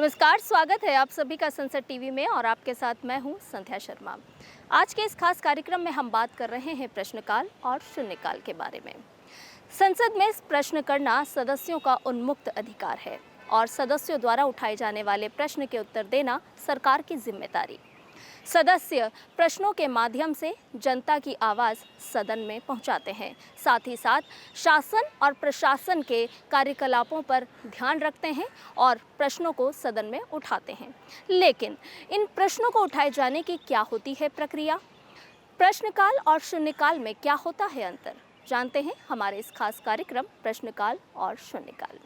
नमस्कार, स्वागत है आप सभी का संसद टीवी में और आपके साथ मैं हूं संध्या शर्मा। आज के इस खास कार्यक्रम में हम बात कर रहे हैं प्रश्नकाल और शून्यकाल के बारे में। संसद में प्रश्न करना सदस्यों का उन्मुक्त अधिकार है और सदस्यों द्वारा उठाए जाने वाले प्रश्न के उत्तर देना सरकार की जिम्मेदारी। सदस्य प्रश्नों के माध्यम से जनता की आवाज़ सदन में पहुंचाते हैं, साथ ही साथ शासन और प्रशासन के कार्यकलापों पर ध्यान रखते हैं और प्रश्नों को सदन में उठाते हैं। लेकिन इन प्रश्नों को उठाए जाने की क्या होती है प्रक्रिया? प्रश्नकाल और शून्यकाल में क्या होता है अंतर? जानते हैं हमारे इस खास कार्यक्रम प्रश्नकाल और शून्यकाल।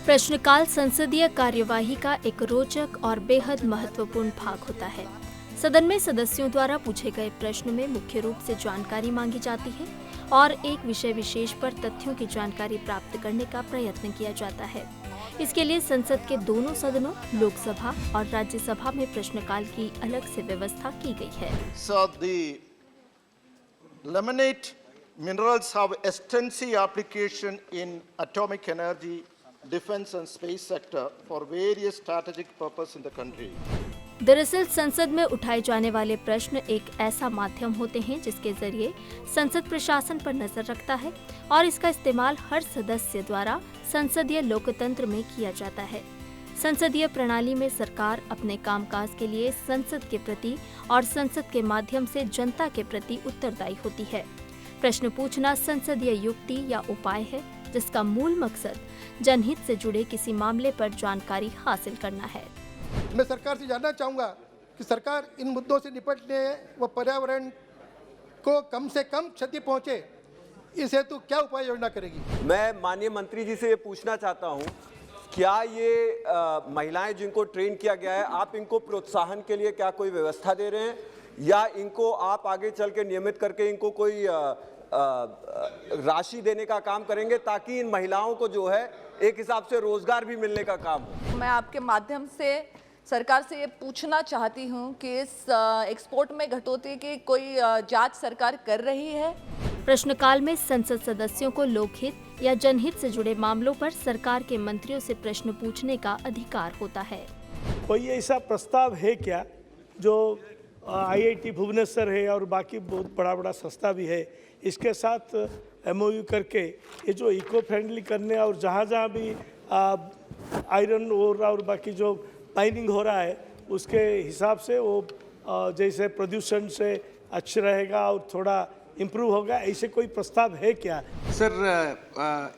प्रश्नकाल संसदीय कार्यवाही का एक रोचक और बेहद महत्वपूर्ण भाग होता है। सदन में सदस्यों द्वारा पूछे गए प्रश्न में मुख्य रूप से जानकारी मांगी जाती है और एक विषय विशेष पर तथ्यों की जानकारी प्राप्त करने का प्रयत्न किया जाता है। इसके लिए संसद के दोनों सदनों, लोकसभा और राज्यसभा में प्रश्नकाल की अलग से व्यवस्था की गई है। So the laminate minerals have extensive application in atomic energy, defense and space sector for various strategic purpose in the country. दरअसल संसद में उठाए जाने वाले प्रश्न एक ऐसा माध्यम होते हैं जिसके जरिए संसद प्रशासन पर नजर रखता है और इसका इस्तेमाल हर सदस्य द्वारा संसदीय लोकतंत्र में किया जाता है। संसदीय प्रणाली में सरकार अपने कामकाज के लिए संसद के प्रति और संसद के माध्यम से जनता के प्रति उत्तरदायी होती है। प्रश्न पूछना संसदीय युक्ति या उपाय है जिसका मूल मकसद जनहित से जुड़े किसी मामले पर जानकारी हासिल करना है। मैं सरकार से जानना चाहूँगा कि सरकार इन मुद्दों से निपटने व पर्यावरण को कम से कम क्षति पहुँचे, इस हेतु क्या उपाय योजना करेगी? मैं माननीय मंत्री जी से ये पूछना चाहता हूँ, क्या ये महिलाएं जिनको ट्रेन किया गया है, आप इनको प्रोत्साहन के लिए क्या कोई व्यवस्था दे रहे हैं या इनको आप आगे चल के नियमित करके इनको कोई राशि देने का काम करेंगे ताकि इन महिलाओं को जो है एक हिसाब से रोजगार भी मिलने का काम हो? मैं आपके माध्यम से सरकार से ये पूछना चाहती हूँ कि इस एक्सपोर्ट में कटौती की कोई जांच सरकार कर रही है? प्रश्नकाल में संसद सदस्यों को लोकहित या जनहित से जुड़े मामलों पर सरकार के मंत्रियों से प्रश्न पूछने का अधिकार होता है। कोई ऐसा प्रस्ताव है क्या जो IIT भुवनेश्वर है और बाकी बहुत बड़ा बड़ा संस्था भी है, इसके साथ MOU करके ये जो इको फ्रेंडली करने और जहाँ जहाँ भी आयरन ओर और बाकी जो माइनिंग हो रहा है उसके हिसाब से वो जैसे प्रदूषण से अच्छा रहेगा और थोड़ा इम्प्रूव होगा, ऐसे कोई प्रस्ताव है क्या? Sir,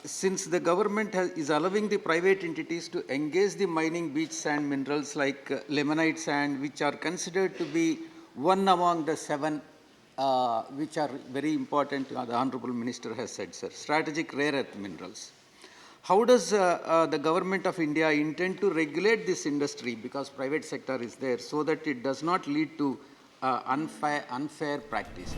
since the government is allowing the private entities to engage the mining beach sand minerals like limonite sand, which are considered to be one among the seven which are very important, the Honorable Minister has said, sir, strategic rare earth minerals. How does the government of India intend to regulate this industry, because private sector is there, so that it does not lead to unfair practice?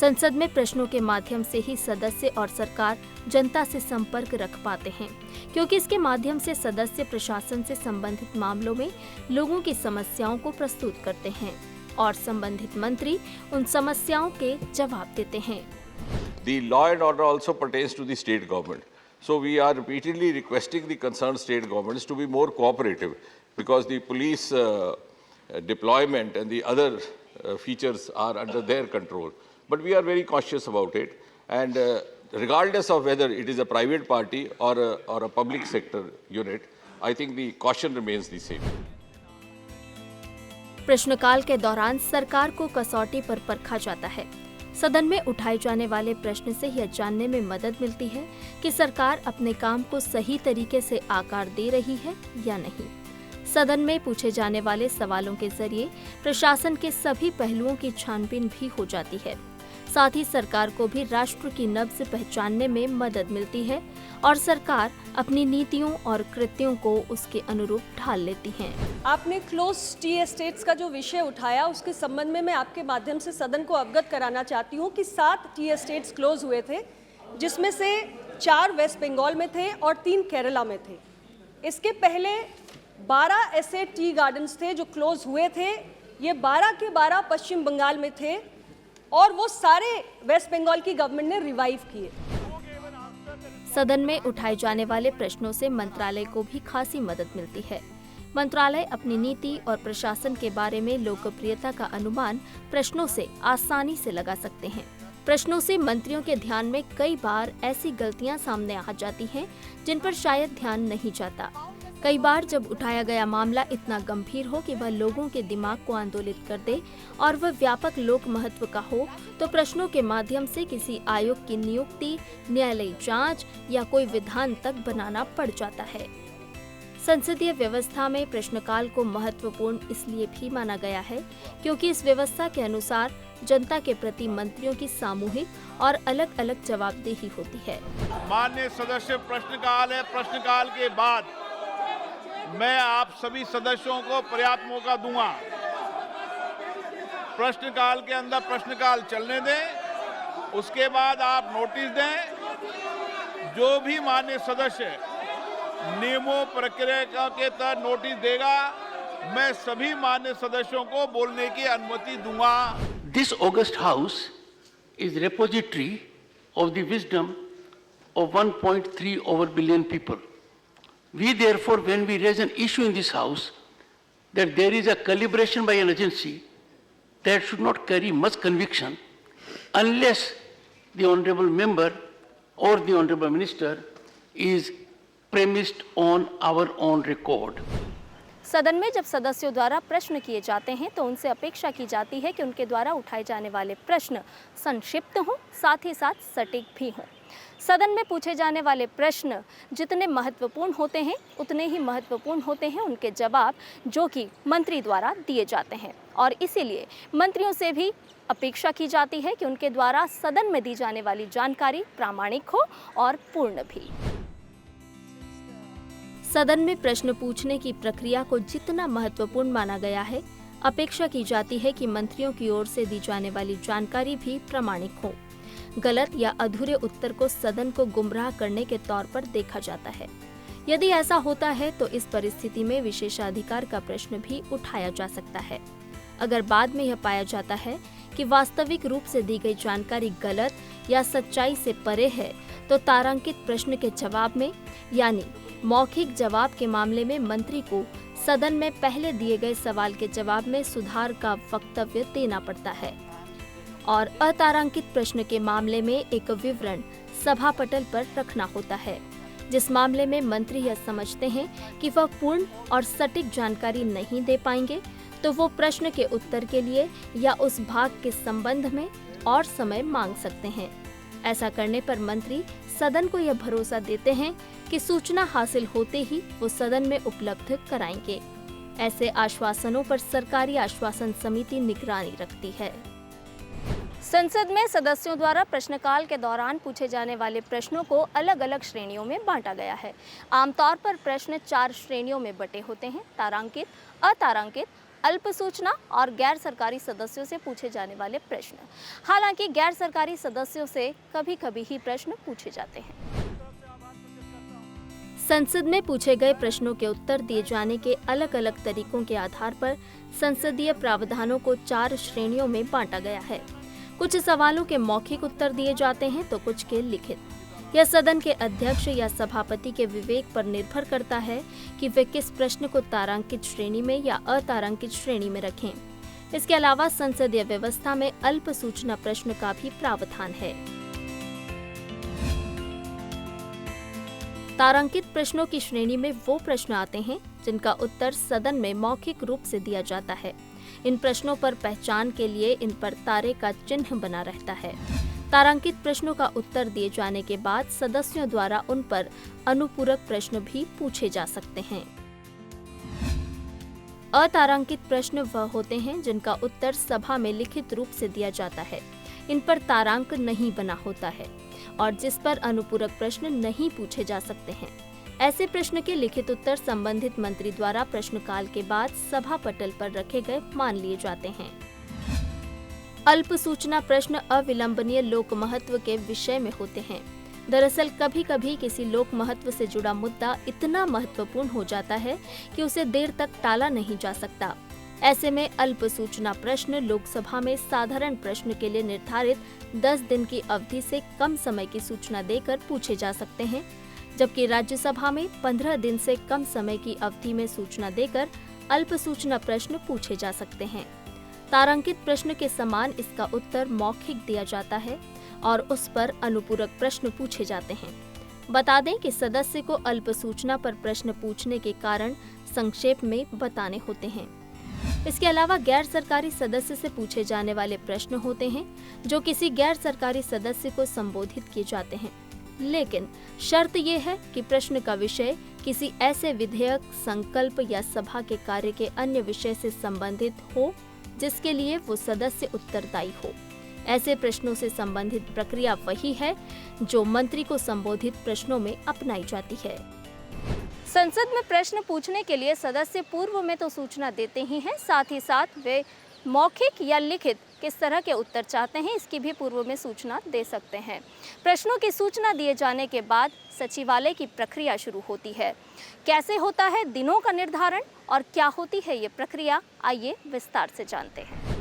संसद में प्रश्नों के माध्यम से ही सदस्य और सरकार जनता से संपर्क रख पाते हैं, क्योंकि इसके माध्यम से सदस्य प्रशासन से संबंधित मामलों में लोगों की समस्याओं को प्रस्तुत करते हैं और संबंधित मंत्री उन समस्याओं के जवाब देते हैं। The law and order also pertains to the state government. So we are repeatedly requesting the concerned state governments to be more cooperative, because the police deployment and the other features are under their control. But we are very cautious about it, and regardless of whether it is a private party or a public sector unit, I think the caution remains the same. प्रश्नकाल के दौरान सरकार को कसौटी पर परखा जाता है। सदन में उठाए जाने वाले प्रश्न से यह जानने में मदद मिलती है कि सरकार अपने काम को सही तरीके से आकार दे रही है या नहीं। सदन में पूछे जाने वाले सवालों के जरिए प्रशासन के सभी पहलुओं की छानबीन भी हो जाती है। साथ ही सरकार को भी राष्ट्र की नब्ज पहचानने में मदद मिलती है और सरकार अपनी नीतियों और कृत्यों को उसके अनुरूप ढाल लेती है। आपने क्लोज टी एस्टेट्स का जो विषय उठाया, उसके संबंध में मैं आपके माध्यम से सदन को अवगत कराना चाहती हूँ कि 7 टी एस्टेट्स क्लोज हुए थे, जिसमें से 4 वेस्ट बंगाल में थे और 3 केरला में थे। इसके पहले 12 ऐसे टी गार्डन्स थे जो क्लोज हुए थे। ये 12 के 12 पश्चिम बंगाल में थे और वो सारे वेस्ट बंगाल की गवर्नमेंट ने रिवाइव किए। सदन में उठाए जाने वाले प्रश्नों से मंत्रालय को भी खासी मदद मिलती है। मंत्रालय अपनी नीति और प्रशासन के बारे में लोकप्रियता का अनुमान प्रश्नों से आसानी से लगा सकते हैं। प्रश्नों से मंत्रियों के ध्यान में कई बार ऐसी गलतियां सामने आ जाती हैं जिन पर शायद ध्यान नहीं जाता। कई बार जब उठाया गया मामला इतना गंभीर हो कि वह लोगों के दिमाग को आंदोलित कर दे और वह व्यापक लोक महत्व का हो, तो प्रश्नों के माध्यम से किसी आयोग की नियुक्ति, न्यायालयी जांच या कोई विधान तक बनाना पड़ जाता है। संसदीय व्यवस्था में प्रश्नकाल को महत्वपूर्ण इसलिए भी माना गया है क्योंकि इस व्यवस्था के अनुसार जनता के प्रति मंत्रियों की सामूहिक और अलग अलग जवाबदेही होती है। माननीय सदस्य, प्रश्नकाल है। प्रश्नकाल के बाद मैं आप सभी सदस्यों को पर्याप्त मौका दूंगा। प्रश्नकाल के अंदर प्रश्नकाल चलने दें, उसके बाद आप नोटिस दें। जो भी माननीय सदस्य नियमों प्रक्रिया के तहत नोटिस देगा, मैं सभी माननीय सदस्यों को बोलने की अनुमति दूंगा। This august house is repository of the wisdom of 1.3 billion people. We therefore, when we raise an issue in this house, that there is a calibration by an agency that should not carry much conviction unless the honorable member or the honorable minister is premised on our own record. सदन में जब सदस्यों द्वारा प्रश्न किए जाते हैं तो उनसे अपेक्षा की जाती है कि उनके द्वारा उठाए जाने वाले प्रश्न संक्षिप्त हों, साथ ही साथ सटीक भी हों। सदन में पूछे जाने वाले प्रश्न जितने महत्वपूर्ण होते हैं उतने ही महत्वपूर्ण होते हैं उनके जवाब जो कि मंत्री द्वारा दिए जाते हैं, और इसीलिए मंत्रियों से भी अपेक्षा की जाती है कि उनके द्वारा सदन में दी जाने वाली जानकारी प्रामाणिक हो और पूर्ण भी। सदन में प्रश्न पूछने की प्रक्रिया को जितना महत्वपूर्ण माना गया है, अपेक्षा की जाती है कि मंत्रियों की ओर से दी जाने वाली जानकारी भी प्रामाणिक हो। गलत या अधूरे उत्तर को सदन को गुमराह करने के तौर पर देखा जाता है। यदि ऐसा होता है तो इस परिस्थिति में विशेषाधिकार का प्रश्न भी उठाया जा सकता है। अगर बाद में यह पाया जाता है कि वास्तविक रूप से दी गई जानकारी गलत या सच्चाई से परे है, तो तारांकित प्रश्न के जवाब में यानी मौखिक जवाब के मामले में मंत्री को सदन में पहले दिए गए सवाल के जवाब में सुधार का वक्तव्य देना पड़ता है, और अतारांकित प्रश्न के मामले में एक विवरण सभा पटल पर रखना होता है। जिस मामले में मंत्री यह समझते हैं कि वह पूर्ण और सटीक जानकारी नहीं दे पाएंगे, तो वो प्रश्न के उत्तर के लिए या उस भाग के संबंध में और समय मांग सकते हैं। ऐसा करने पर मंत्री सदन को यह भरोसा देते हैं कि सूचना हासिल होते ही वो सदन में उपलब्ध कराएंगे। ऐसे आश्वासनों पर सरकारी आश्वासन समिति निगरानी रखती है। संसद में सदस्यों द्वारा प्रश्नकाल के दौरान पूछे जाने वाले प्रश्नों को अलग अलग श्रेणियों में बांटा गया है। आमतौर पर प्रश्न 4 श्रेणियों में बटे होते हैं: तारांकित, अतारांकित, अल्प सूचना और गैर सरकारी सदस्यों से पूछे जाने वाले प्रश्न। हालांकि गैर सरकारी सदस्यों से कभी-कभी ही प्रश्न पूछे जाते हैं। संसद में पूछे गए प्रश्नों के उत्तर दिए जाने के अलग अलग तरीकों के आधार पर संसदीय प्रावधानों को 4 श्रेणियों में बांटा गया है। कुछ सवालों के मौखिक उत्तर दिए जाते हैं तो कुछ के लिखित। यह सदन के अध्यक्ष या सभापति के विवेक पर निर्भर करता है कि वे किस प्रश्न को तारांकित श्रेणी में या अतारांकित श्रेणी में रखें। इसके अलावा संसदीय व्यवस्था में अल्प सूचना प्रश्न का भी प्रावधान है। तारांकित प्रश्नों की श्रेणी में वो प्रश्न आते हैं जिनका उत्तर सदन में मौखिक रूप से दिया जाता है। इन प्रश्नों पर पहचान के लिए इन पर तारे का चिन्ह बना रहता है। तारांकित प्रश्नों का उत्तर दिए जाने के बाद सदस्यों द्वारा उन पर अनुपूरक प्रश्न भी पूछे जा सकते हैं। अतारांकित प्रश्न वह होते हैं जिनका उत्तर सभा में लिखित रूप से दिया जाता है। इन पर तारांक नहीं बना होता है और जिस पर अनुपूरक प्रश्न नहीं पूछे जा सकते हैं। ऐसे प्रश्न के लिखित उत्तर संबंधित मंत्री द्वारा प्रश्नकाल के बाद सभा पटल पर रखे गए मान लिए जाते हैं। अल्प सूचना प्रश्न अविलंबनीय लोक महत्व के विषय में होते हैं। दरअसल कभी कभी किसी लोक महत्व से जुड़ा मुद्दा इतना महत्वपूर्ण हो जाता है कि उसे देर तक टाला नहीं जा सकता। ऐसे में अल्प सूचना प्रश्न लोकसभा में साधारण प्रश्न के लिए निर्धारित 10 दिन की अवधि से कम समय की सूचना देकर पूछे जा सकते हैं, जबकि राज्यसभा में 15 दिन से कम समय की अवधि में सूचना देकर अल्प सूचना प्रश्न पूछे जा सकते हैं। तारांकित प्रश्न के समान इसका उत्तर मौखिक दिया जाता है और उस पर अनुपूरक प्रश्न पूछे जाते हैं। बता दें कि सदस्य को अल्प सूचना पर प्रश्न पूछने के कारण संक्षेप में बताने होते हैं। इसके अलावा गैर सरकारी सदस्य से पूछे जाने वाले प्रश्न होते हैं जो किसी गैर सरकारी सदस्य को संबोधित किए जाते हैं, लेकिन शर्त ये है कि प्रश्न का विषय किसी ऐसे विधेयक, संकल्प या सभा के कार्य के अन्य विषय से संबंधित हो जिसके लिए वो सदस्य उत्तरदायी हो। ऐसे प्रश्नों से संबंधित प्रक्रिया वही है जो मंत्री को संबोधित प्रश्नों में अपनाई जाती है। संसद में प्रश्न पूछने के लिए सदस्य पूर्व में तो सूचना देते ही हैं, साथ ही साथ वे मौखिक या लिखित किस तरह के उत्तर चाहते हैं इसकी भी पूर्व में सूचना दे सकते हैं। प्रश्नों की सूचना दिए जाने के बाद सचिवालय की प्रक्रिया शुरू होती है। कैसे होता है दिनों का निर्धारण और क्या होती है ये प्रक्रिया, आइए विस्तार से जानते हैं।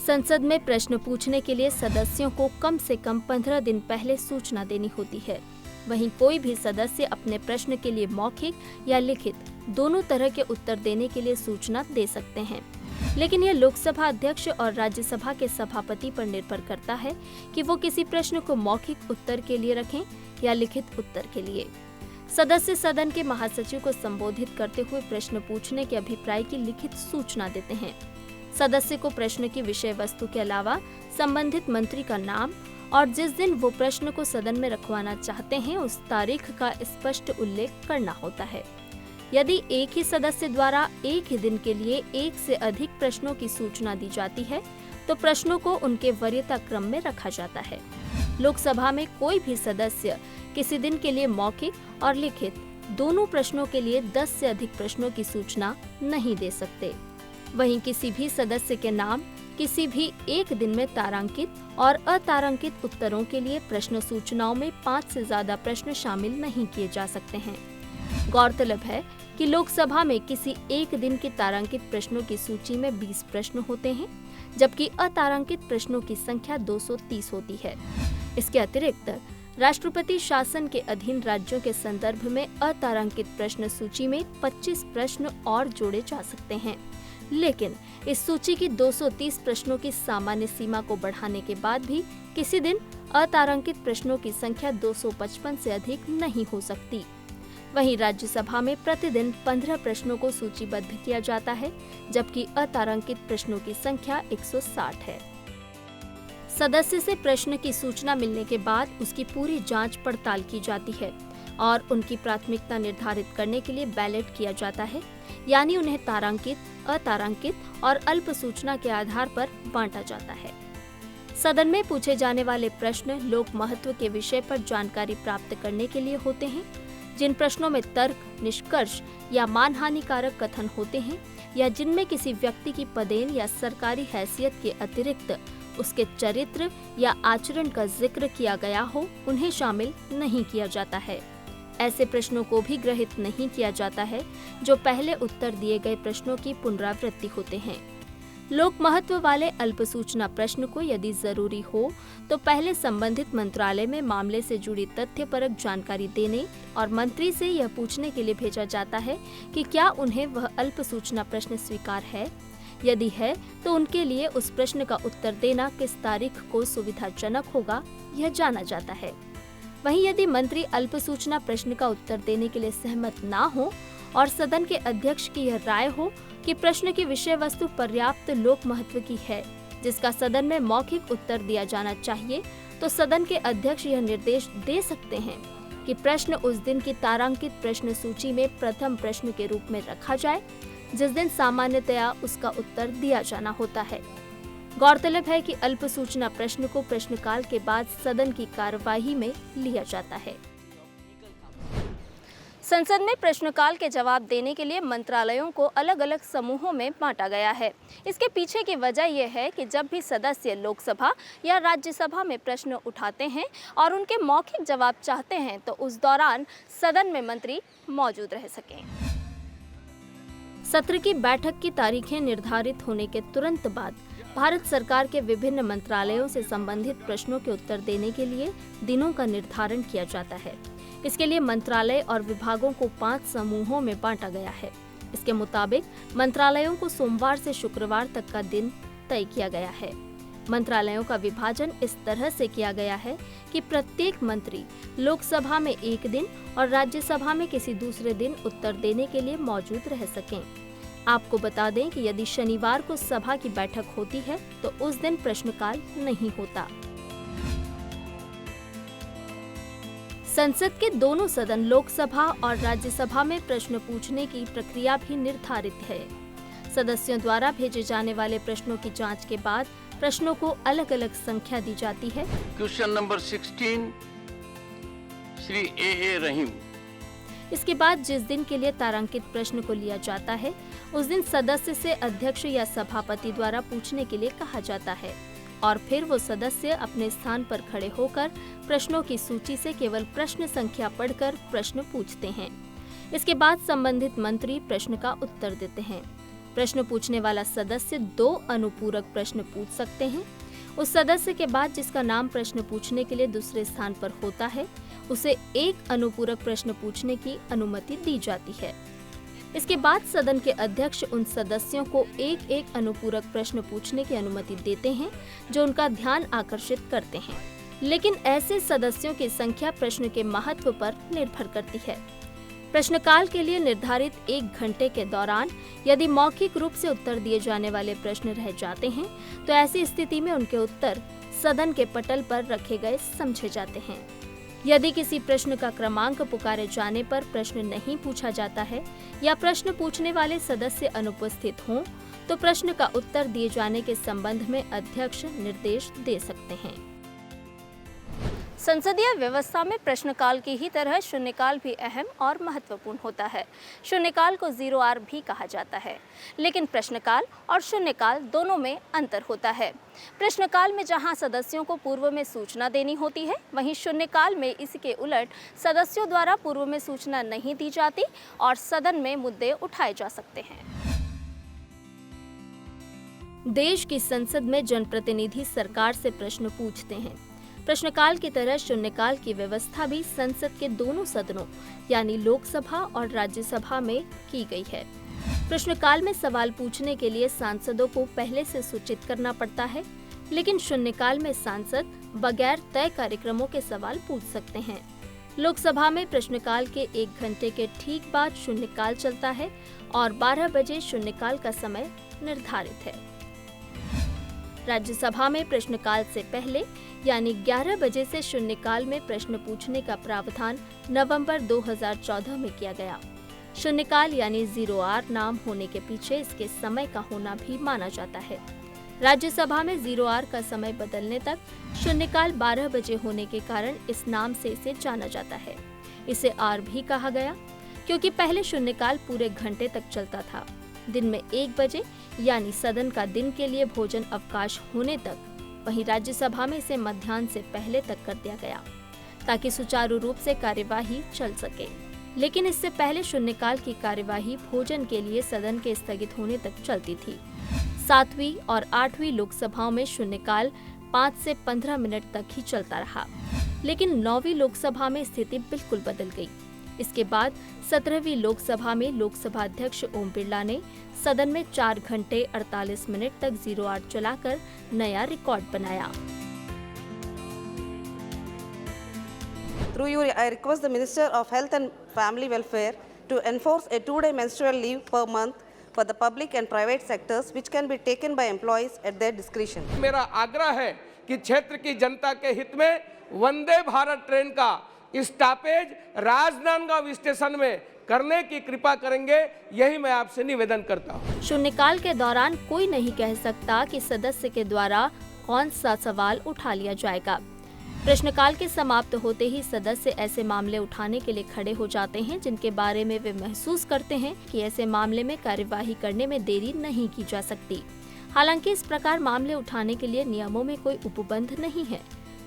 संसद में प्रश्न पूछने के लिए सदस्यों को कम से कम 15 दिन पहले सूचना देनी होती है। वहीं कोई भी सदस्य अपने प्रश्न के लिए मौखिक या लिखित दोनों तरह के उत्तर देने के लिए सूचना दे सकते हैं, लेकिन यह लोकसभा अध्यक्ष और राज्यसभा के सभापति पर निर्भर करता है कि वो किसी प्रश्न को मौखिक उत्तर के लिए रखें या लिखित उत्तर के लिए। सदस्य सदन के महासचिव को संबोधित करते हुए प्रश्न पूछने के अभिप्राय की लिखित सूचना देते हैं। सदस्य को प्रश्न की विषय वस्तु के अलावा संबंधित मंत्री का नाम और जिस दिन वो प्रश्न को सदन में रखवाना चाहते हैं उस तारीख का स्पष्ट उल्लेख करना होता है। यदि एक ही सदस्य द्वारा एक ही दिन के लिए एक से अधिक प्रश्नों की सूचना दी जाती है तो प्रश्नों को उनके वरीयता क्रम में रखा जाता है। लोकसभा में कोई भी सदस्य किसी दिन के लिए मौखिक और लिखित दोनों प्रश्नों के लिए 10 से अधिक प्रश्नों की सूचना नहीं दे सकते। वहीं किसी भी सदस्य के नाम किसी भी एक दिन में तारांकित और अतारांकित उत्तरों के लिए प्रश्न सूचनाओं में 5 से ज्यादा प्रश्न शामिल नहीं किए जा सकते हैं। गौरतलब है कि लोकसभा में किसी एक दिन के तारांकित प्रश्नों की सूची में 20 प्रश्न होते हैं, जबकि अतारांकित प्रश्नों की संख्या 230 होती है। इसके अतिरिक्त राष्ट्रपति शासन के अधीन राज्यों के संदर्भ में अतारांकित प्रश्न सूची में 25 प्रश्न और जोड़े जा सकते हैं, लेकिन इस सूची की 230 प्रश्नों की सामान्य सीमा को बढ़ाने के बाद भी किसी दिन अतारांकित प्रश्नों की संख्या 255 से अधिक नहीं हो सकती। वहीं राज्यसभा में प्रतिदिन 15 प्रश्नों को सूचीबद्ध किया जाता है, जबकि अतारांकित प्रश्नों की संख्या 160 है। सदस्य से प्रश्न की सूचना मिलने के बाद उसकी पूरी जांच पड़ताल की जाती है और उनकी प्राथमिकता निर्धारित करने के लिए बैलेट किया जाता है, यानी उन्हें तारांकित, अतारांकित और अल्प सूचना के आधार पर बांटा जाता है। सदन में पूछे जाने वाले प्रश्न लोक महत्व के विषय पर जानकारी प्राप्त करने के लिए होते हैं। जिन प्रश्नों में तर्क, निष्कर्ष या मानहानिकारक कथन होते हैं या जिनमें किसी व्यक्ति की पदेन या सरकारी हैसियत के अतिरिक्त उसके चरित्र या आचरण का जिक्र किया गया हो, उन्हें शामिल नहीं किया जाता है। ऐसे प्रश्नों को भी ग्रहित नहीं किया जाता है जो पहले उत्तर दिए गए प्रश्नों की पुनरावृत्ति होते हैं। लोक महत्व वाले अल्प सूचना प्रश्न को यदि जरूरी हो तो पहले संबंधित मंत्रालय में मामले से जुड़ी तथ्यपरक जानकारी देने और मंत्री से यह पूछने के लिए भेजा जाता है कि क्या उन्हें वह अल्प सूचना प्रश्न स्वीकार है। यदि है तो उनके लिए उस प्रश्न का उत्तर देना किस तारीख को सुविधाजनक होगा, यह जाना जाता है। वहीं यदि मंत्री अल्प सूचना प्रश्न का उत्तर देने के लिए सहमत ना हो और सदन के अध्यक्ष की यह राय हो कि प्रश्न की विषय वस्तु पर्याप्त लोक महत्व की है जिसका सदन में मौखिक उत्तर दिया जाना चाहिए, तो सदन के अध्यक्ष यह निर्देश दे सकते हैं कि प्रश्न उस दिन की तारांकित प्रश्न सूची में प्रथम प्रश्न के रूप में रखा जाए, जिस दिन सामान्यतया उसका उत्तर दिया जाना होता है। गौरतलब है कि अल्प सूचना प्रश्न को प्रश्नकाल के बाद सदन की कार्यवाही में लिया जाता है। संसद में प्रश्नकाल के जवाब देने के लिए मंत्रालयों को अलग अलग समूहों में बांटा गया है। इसके पीछे की वजह यह है कि जब भी सदस्य लोकसभा या राज्यसभा में प्रश्न उठाते हैं और उनके मौखिक जवाब चाहते हैं तो उस दौरान सदन में मंत्री मौजूद रह सकें। सत्र की बैठक की तारीखें निर्धारित होने के तुरंत बाद भारत सरकार के विभिन्न मंत्रालयों से संबंधित प्रश्नों के उत्तर देने के लिए दिनों का निर्धारण किया जाता है। इसके लिए मंत्रालय और विभागों को 5 समूहों में बांटा गया है। इसके मुताबिक मंत्रालयों को सोमवार से शुक्रवार तक का दिन तय किया गया है। मंत्रालयों का विभाजन इस तरह से किया गया है कि प्रत्येक मंत्री लोकसभा में एक दिन और राज्यसभा में किसी दूसरे दिन उत्तर देने के लिए मौजूद रह सकें। आपको बता दें कि यदि शनिवार को सभा की बैठक होती है तो उस दिन प्रश्नकाल नहीं होता। संसद के दोनों सदन लोकसभा और राज्यसभा में प्रश्न पूछने की प्रक्रिया भी निर्धारित है। सदस्यों द्वारा भेजे जाने वाले प्रश्नों की जांच के बाद प्रश्नों को अलग अलग संख्या दी जाती है। क्वेश्चन नंबर 16 श्री ए रहीम। इसके बाद जिस दिन के लिए तारांकित प्रश्न को लिया जाता है उस दिन सदस्य से अध्यक्ष या सभापति द्वारा पूछने के लिए कहा जाता है और फिर वो सदस्य अपने स्थान पर खड़े होकर प्रश्नों की सूची से केवल प्रश्न संख्या पढ़कर प्रश्न पूछते हैं। इसके बाद संबंधित मंत्री प्रश्न का उत्तर देते हैं। प्रश्न पूछने वाला सदस्य 2 अनुपूरक प्रश्न पूछ सकते हैं। उस सदस्य के बाद जिसका नाम प्रश्न पूछने के लिए दूसरे स्थान पर होता है उसे 1 अनुपूरक प्रश्न पूछने की अनुमति दी जाती है। इसके बाद सदन के अध्यक्ष उन सदस्यों को 1 अनुपूरक प्रश्न पूछने की अनुमति देते हैं जो उनका ध्यान आकर्षित करते हैं। लेकिन ऐसे सदस्यों की संख्या प्रश्न के महत्व पर निर्भर करती है। प्रश्नकाल के लिए निर्धारित 1 घंटे के दौरान यदि मौखिक रूप से उत्तर दिए जाने वाले प्रश्न रह जाते हैं तो ऐसी स्थिति में उनके उत्तर सदन के पटल पर रखे गए समझे जाते हैं। यदि किसी प्रश्न का क्रमांक पुकारे जाने पर प्रश्न नहीं पूछा जाता है या प्रश्न पूछने वाले सदस्य अनुपस्थित हों तो प्रश्न का उत्तर दिए जाने के संबंध में अध्यक्ष निर्देश दे सकते हैं। संसदीय व्यवस्था में प्रश्नकाल की ही तरह शून्यकाल भी अहम और महत्वपूर्ण होता है। शून्यकाल को 0R भी कहा जाता है, लेकिन प्रश्नकाल और शून्यकाल दोनों में अंतर होता है। प्रश्नकाल में जहां सदस्यों को पूर्व में सूचना देनी होती है, वहीं शून्यकाल में इसके उलट सदस्यों द्वारा पूर्व में सूचना नहीं दी जाती और सदन में मुद्दे उठाए जा सकते हैं। देश की संसद में जनप्रतिनिधि सरकार से प्रश्न पूछते हैं। प्रश्नकाल की तरह शून्यकाल की व्यवस्था भी संसद के दोनों सदनों यानी लोकसभा और राज्यसभा में की गई है। प्रश्नकाल में सवाल पूछने के लिए सांसदों को पहले से सूचित करना पड़ता है, लेकिन शून्यकाल में सांसद बगैर तय कार्यक्रमों के सवाल पूछ सकते हैं। लोकसभा में प्रश्नकाल के 1 घंटे के ठीक बाद शून्यकाल चलता है और 12 बजे शून्यकाल का समय निर्धारित है। राज्यसभा में प्रश्नकाल से पहले यानी 11 बजे से शून्यकाल में प्रश्न पूछने का प्रावधान नवंबर 2014 में किया गया। शून्यकाल यानी 0R नाम होने के पीछे इसके समय का होना भी माना जाता है। राज्यसभा में 0R का समय बदलने तक शून्यकाल 12 बजे होने के कारण इस नाम से इसे जाना जाता है। इसे R भी कहा गया क्योंकि पहले शून्यकाल पूरे घंटे तक चलता था। दिन में 1 बजे यानी सदन का दिन के लिए भोजन अवकाश होने तक, वहीं राज्यसभा में इसे मध्याह्न से पहले तक कर दिया गया ताकि सुचारू रूप से कार्यवाही चल सके। लेकिन इससे पहले शून्यकाल की कार्यवाही भोजन के लिए सदन के स्थगित होने तक चलती थी। 7वीं और 8वीं लोकसभाओं में शून्यकाल 5 से 15 मिनट तक ही चलता रहा, लेकिन 9वीं लोकसभा में स्थिति बिल्कुल बदल गई। इसके बाद 17वीं लोकसभा में लोकसभा अध्यक्ष ओम बिरला ने सदन में 4 घंटे 48 मिनट तक 0R चलाकर नया रिकॉर्ड बनाया। Through you, I request the Minister of Health and Family Welfare to enforce a 2-day menstrual leave per month for the public and private sectors, which can be taken by employees at their discretion. मेरा आग्रह है कि क्षेत्र की जनता के हित में Vande Bharat train का स्टॉपेज राजनांदगांव स्टेशन में करने की कृपा करेंगे, यही मैं आपसे निवेदन करता हूँ। शून्यकाल के दौरान कोई नहीं कह सकता कि सदस्य के द्वारा कौन सा सवाल उठा लिया जाएगा। प्रश्नकाल के समाप्त होते ही सदस्य ऐसे मामले उठाने के लिए खड़े हो जाते हैं जिनके बारे में वे महसूस करते हैं कि ऐसे मामले में कार्यवाही करने में देरी नहीं की जा सकती। हालांकि इस प्रकार मामले उठाने के लिए नियमों में कोई उपबंध नहीं है।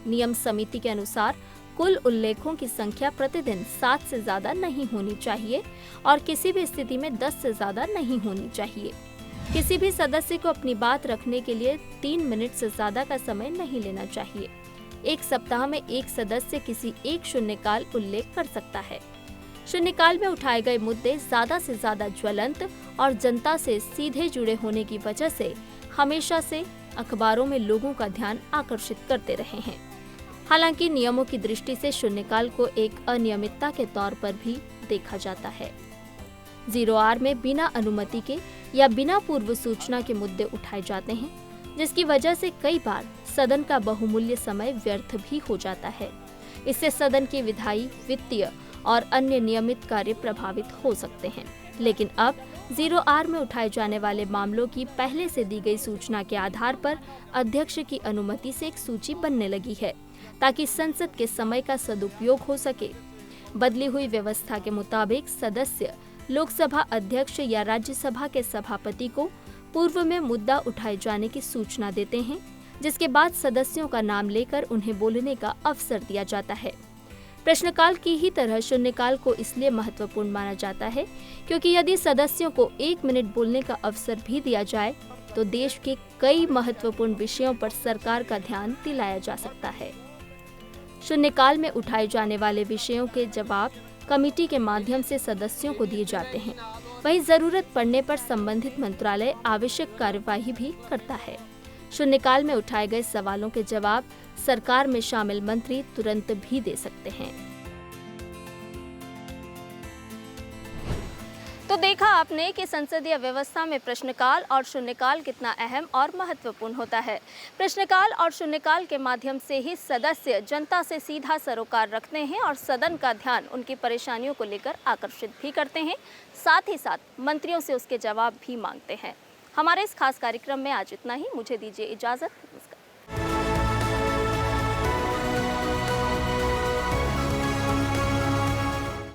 नियम समिति के अनुसार कुल उल्लेखों की संख्या प्रतिदिन 7 से ज्यादा नहीं होनी चाहिए और किसी भी स्थिति में 10 से ज्यादा नहीं होनी चाहिए। किसी भी सदस्य को अपनी बात रखने के लिए 3 मिनट से ज्यादा का समय नहीं लेना चाहिए। एक सप्ताह में एक सदस्य किसी एक शून्यकाल उल्लेख कर सकता है। शून्यकाल में उठाए गए मुद्दे ज्यादा से ज्यादा ज्वलंत और जनता से सीधे जुड़े होने की वजह से हमेशा से अखबारों में लोगों का ध्यान आकर्षित करते रहे हैं। हालांकि नियमों की दृष्टि से शून्यकाल को एक अनियमितता के तौर पर भी देखा जाता है। 0R में बिना अनुमति के या बिना पूर्व सूचना के मुद्दे उठाए जाते हैं, जिसकी वजह से कई बार सदन का बहुमूल्य समय व्यर्थ भी हो जाता है। इससे सदन के विधायी, वित्तीय और अन्य नियमित कार्य प्रभावित हो सकते हैं। लेकिन अब 0R में उठाए जाने वाले मामलों की पहले से दी गई सूचना के आधार पर अध्यक्ष की अनुमति से एक सूची बनने लगी है, ताकि संसद के समय का सदुपयोग हो सके। बदली हुई व्यवस्था के मुताबिक सदस्य लोकसभा अध्यक्ष या राज्यसभा के सभापति को पूर्व में मुद्दा उठाए जाने की सूचना देते हैं, जिसके बाद सदस्यों का नाम लेकर उन्हें बोलने का अवसर दिया जाता है। प्रश्नकाल की ही तरह शून्यकाल को इसलिए महत्वपूर्ण माना जाता है क्योंकि यदि सदस्यों को 1 मिनट बोलने का अवसर भी दिया जाए तो देश के कई महत्वपूर्ण विषयों पर सरकार का ध्यान दिलाया जा सकता है। शून्यकाल में उठाए जाने वाले विषयों के जवाब कमेटी के माध्यम से सदस्यों को दिए जाते हैं। वहीं जरूरत पड़ने पर संबंधित मंत्रालय आवश्यक कार्यवाही भी करता है। शून्यकाल में उठाए गए सवालों के जवाब सरकार में शामिल मंत्री तुरंत भी दे सकते हैं। तो देखा आपने कि संसदीय व्यवस्था में प्रश्नकाल और शून्यकाल कितना अहम और महत्वपूर्ण होता है। प्रश्नकाल और शून्यकाल के माध्यम से ही सदस्य जनता से सीधा सरोकार रखते हैं और सदन का ध्यान उनकी परेशानियों को लेकर आकर्षित भी करते हैं, साथ ही साथ मंत्रियों से उसके जवाब भी मांगते हैं। हमारे इस खास कार्यक्रम में आज इतना ही। मुझे दीजिए इजाजत। नमस्कार।